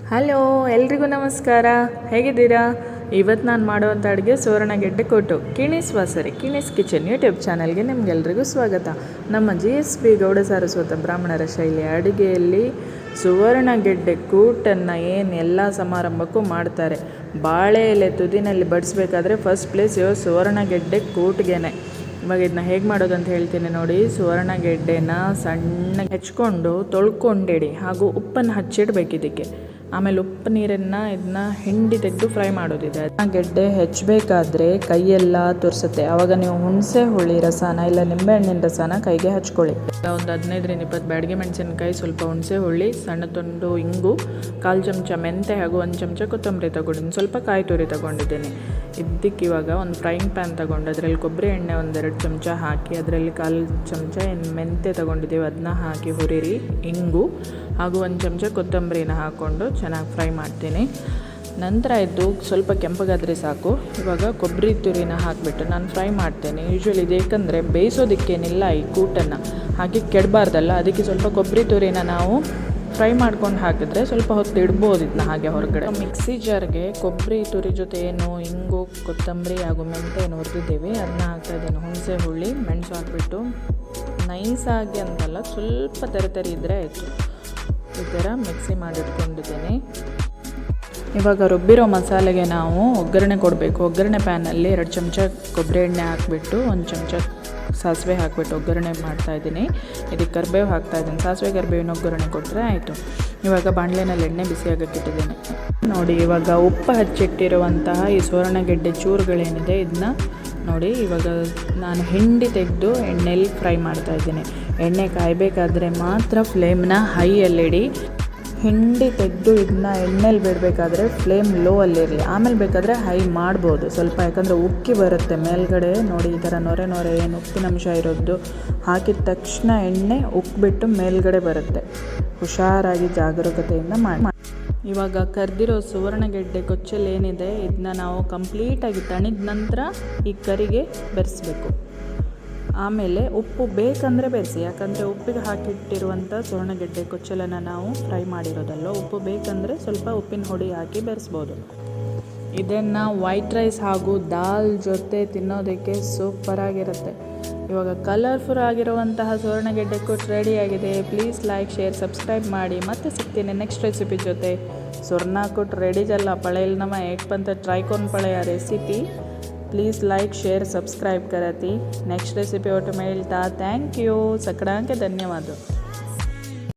Hello, ಎಲ್ರಿಗೂ ನಮಸ್ಕಾರ. ಹೇಗಿದ್ದೀರಾ? ಇವತ್ತು ನಾನು ಮಾಡುವಂಥ ಅಡುಗೆ ಸುವರ್ಣಗೆಡ್ಡೆ ಕೂಟು. ಕಿಣೀಸ್ ಕಿಚನ್ ಯೂಟ್ಯೂಬ್ ಚಾನಲ್ಗೆ ನಿಮಗೆಲ್ರಿಗೂ ಸ್ವಾಗತ. ನಮ್ಮ GSP ಗೌಡ ಸಾರಸ್ವತ ಬ್ರಾಹ್ಮಣರ ಶೈಲಿಯ ಅಡುಗೆಯಲ್ಲಿ ಸುವರ್ಣಗೆಡ್ಡೆ ಕೂಟನ್ನು ಎಲ್ಲ ಸಮಾರಂಭಕ್ಕೂ ಮಾಡ್ತಾರೆ. ಬಾಳೆ ಎಲೆ ತುದಿನಲ್ಲಿ ಬಡಿಸ್ಬೇಕಾದ್ರೆ ಫಸ್ಟ್ ಪ್ಲೇಸ್ ಸುವರ್ಣಗೆಡ್ಡೆ ಕೂಟ್ಗೆನೆ. ಇವಾಗ ಇದನ್ನ ಹೇಗೆ ಮಾಡೋದು ಅಂತ ಹೇಳ್ತೀನಿ ನೋಡಿ. ಸುವರ್ಣಗೆಡ್ಡೆನ ಸಣ್ಣಗೆ ಹೆಚ್ಕೊಂಡು ತೊಳ್ಕೊಂಡಿಡಿ, ಹಾಗೂ ಉಪ್ಪನ್ನು ಹಚ್ಚಿಡ್ಬೇಕು ಇದಕ್ಕೆ. ಆಮೇಲೆ ಉಪ್ಪು ನೀರನ್ನು ಇದನ್ನ ಹಿಂಡಿ ತೆಗೆದು ಫ್ರೈ ಮಾಡೋದಿದೆ. ಗೆಡ್ಡೆ ಹೆಚ್ಚಬೇಕಾದ್ರೆ ಕೈಯೆಲ್ಲ ತುರ್ಸುತ್ತೆ. ಆವಾಗ ನೀವು ಹುಣಸೆ ಹುಳಿ ರಸನ ಇಲ್ಲ ನಿಂಬೆಹಣ್ಣಿನ ರಸನ ಕೈಗೆ ಹಚ್ಕೊಳ್ಳಿ. ಒಂದು 15-20 ಬ್ಯಾಡಗಿ ಮೆಣಸಿನಕಾಯಿ, ಸ್ವಲ್ಪ ಹುಣಸೆ ಹುಳಿ, ಸಣ್ಣ ತುಂಡು ಇಂಗು, 1/4 ಚಮಚ ಮೆಂತೆ ಹಾಗೂ 1 ಚಮಚ ಕೊತ್ತಂಬರಿ ತಗೊಂಡಿದ್ದೀನಿ. ಸ್ವಲ್ಪ ಕಾಯಿ ತುರಿ ತಗೊಂಡಿದ್ದೀನಿ. ಇದಕ್ಕೆ ಇವಾಗ ಒಂದು ಫ್ರೈಯಿಂಗ್ ಪ್ಯಾನ್ ತಗೊಂಡು ಅದರಲ್ಲಿ ಕೊಬ್ಬರಿ ಎಣ್ಣೆ 1-2 ಚಮಚ ಹಾಕಿ, ಅದರಲ್ಲಿ 1/4 ಚಮಚ ಮೆಂತೆ ತಗೊಂಡಿದ್ದೀವಿ, ಅದನ್ನ ಹಾಕಿ ಹುರಿರಿ. ಇಂಗು ಹಾಗೂ 1 ಚಮಚ ಕೊತ್ತಂಬರಿನ ಹಾಕ್ಕೊಂಡು ಚೆನ್ನಾಗಿ ಫ್ರೈ ಮಾಡ್ತೀನಿ. ನಂತರ ಇದು ಸ್ವಲ್ಪ ಕೆಂಪಗಾದರೆ ಸಾಕು. ಇವಾಗ ಕೊಬ್ಬರಿ ತುರಿನ ಹಾಕಿಬಿಟ್ಟು ನಾನು ಫ್ರೈ ಮಾಡ್ತೇನೆ. ಯೂಶ್ವಲಿ ಇದು ಏಕೆಂದರೆ ಬೇಯಿಸೋದಕ್ಕೇನಿಲ್ಲ, ಈ ಕೂಟನ್ನು ಹಾಗೆ ಕೆಡಬಾರ್ದಲ್ಲ, ಅದಕ್ಕೆ ಸ್ವಲ್ಪ ಕೊಬ್ಬರಿ ತುರಿನ ನಾವು ಫ್ರೈ ಮಾಡ್ಕೊಂಡು ಹಾಕಿದ್ರೆ ಸ್ವಲ್ಪ ಹೊತ್ತು ಇಡ್ಬೋದು ಇದನ್ನ ಹಾಗೆ ಹೊರಗಡೆ. ಮಿಕ್ಸಿ ಜಾರ್ಗೆ ಕೊಬ್ಬರಿ ತುರಿ ಜೊತೆ ಇಂಗು, ಕೊತ್ತಂಬರಿ ಹಾಗೂ ಮೆಂತೆ ಹುರಿದಿದ್ದೀವಿ, ಅದನ್ನ ಹಾಕ್ತಾಯಿದ್ದೀನಿ. ಹುಣಸೆ ಹುಳಿ, ಮೆಣಸು ಹಾಕಿಬಿಟ್ಟು ನೈಸಾಗಿ ಅಂತಲ್ಲ, ಸ್ವಲ್ಪ ತರಿ ಇದ್ದರೆ ಆಯಿತು. ಈ ಥರ ಮಿಕ್ಸಿ ಮಾಡಿಟ್ಕೊಂಡಿದ್ದೀನಿ. ಇವಾಗ ರುಬ್ಬಿರೋ ಮಸಾಲೆಗೆ ನಾವು ಒಗ್ಗರಣೆ ಕೊಡಬೇಕು. ಒಗ್ಗರಣೆ ಪ್ಯಾನಲ್ಲಿ 2 ಚಮಚ ಕೊಬ್ಬರಿ ಎಣ್ಣೆ ಹಾಕಿಬಿಟ್ಟು 1 ಚಮಚ ಸಾಸಿವೆ ಹಾಕಿಬಿಟ್ಟು ಒಗ್ಗರಣೆ ಮಾಡ್ತಾಯಿದ್ದೀನಿ. ಇದಕ್ಕೆ ಕರಿಬೇವು ಹಾಕ್ತಾಯಿದ್ದೀನಿ. ಸಾಸಿವೆ ಕರಿಬೇವಿನ ಒಗ್ಗರಣೆ ಕೊಟ್ಟರೆ ಆಯಿತು. ಇವಾಗ ಬಾಣಲೆನಲ್ಲಿ ಎಣ್ಣೆ ಬಿಸಿ ಇಟ್ಟಿದ್ದೇನೆ ನೋಡಿ. ಇವಾಗ ಉಪ್ಪು ಹಚ್ಚಿಟ್ಟಿರುವಂತಹ ಈ ಸುವರ್ಣಗೆಡ್ಡೆ ಚೂರುಗಳೇನಿದೆ ಇದನ್ನ ನೋಡಿ. ಇವಾಗ ನಾನು ಹಿಂಡಿ ತೆಗೆದು ಎಣ್ಣೆಯಲ್ಲಿ ಫ್ರೈ ಮಾಡ್ತಾಯಿದ್ದೀನಿ. ಎಣ್ಣೆ ಕಾಯಬೇಕಾದ್ರೆ ಮಾತ್ರ ಫ್ಲೇಮ್ನ ಹೈಯಲ್ಲಿಡಿ. ಹಿಂಡಿ ತೆಗೆದು ಇದನ್ನ ಎಣ್ಣೆಲಿ ಬಿಡಬೇಕಾದ್ರೆ ಫ್ಲೇಮ್ ಲೋ ಅಲ್ಲಿರಲಿ. ಆಮೇಲೆ ಬೇಕಾದರೆ ಹೈ ಮಾಡ್ಬೋದು ಸ್ವಲ್ಪ, ಯಾಕಂದರೆ ಉಕ್ಕಿ ಬರುತ್ತೆ ಮೇಲ್ಗಡೆ ನೋಡಿ. ಈ ಥರ ನೊರೆ ಏನು ಉಪ್ಪಿನಂಶ ಇರೋದು ಹಾಕಿದ ತಕ್ಷಣ ಎಣ್ಣೆ ಉಕ್ಕಿಬಿಟ್ಟು ಮೇಲ್ಗಡೆ ಬರುತ್ತೆ. ಹುಷಾರಾಗಿ ಜಾಗರೂಕತೆಯಿಂದ ಮಾಡಿ. ಇವಾಗ ಕರೆದಿರೋ ಸುವರ್ಣಗೆಡ್ಡೆ ಕೊಚ್ಚಲು ಏನಿದೆ ಇದನ್ನ ನಾವು ಕಂಪ್ಲೀಟಾಗಿ ತಣಿದ ನಂತರ ಈ ಕರಿಗೆ ಬೆರೆಸ್ಬೇಕು. ಆಮೇಲೆ ಉಪ್ಪು ಬೇಕಂದರೆ ಬೆರೆಸಿ, ಯಾಕಂದರೆ ಉಪ್ಪಿಗೆ ಹಾಕಿಟ್ಟಿರುವಂಥ ಸುವರ್ಣಗೆಡ್ಡೆ ಕೊಚ್ಚಲನ್ನು ನಾವು ಫ್ರೈ ಮಾಡಿರೋದಲ್ಲ. ಉಪ್ಪು ಬೇಕಂದರೆ ಸ್ವಲ್ಪ ಉಪ್ಪಿನ ಹುಡಿ ಹಾಕಿ ಬೆರೆಸ್ಬೋದು. ಇದನ್ನು ವೈಟ್ ರೈಸ್ ಹಾಗೂ ದಾಲ್ ಜೊತೆ ತಿನ್ನೋದಕ್ಕೆ ಸೂಪರಾಗಿರುತ್ತೆ. ಇವಾಗ ಕಲರ್ಫುಲ್ ಆಗಿರುವಂತಹ ಸುವರ್ಣಗೆಡ್ಡೆ ಕೂಟ್ ರೆಡಿಯಾಗಿದೆ. ಪ್ಲೀಸ್ ಲೈಕ್, ಶೇರ್, ಸಬ್ಸ್ಕ್ರೈಬ್ ಮಾಡಿ. ಮತ್ತೆ ಸಿಗ್ತೀನಿ ನೆಕ್ಸ್ಟ್ ರೆಸಿಪಿ ಜೊತೆ. ಸುವರ್ಣ ಕೂಟ್ रेडी झाला. पळेल नमा एक पण तर ट्राय करून पळया या recipe. Please like, share, subscribe करा. ती नेक्स्ट रेसिपी वाट मिळता. थँक्यू. सगळ्यांचे धन्यवाद.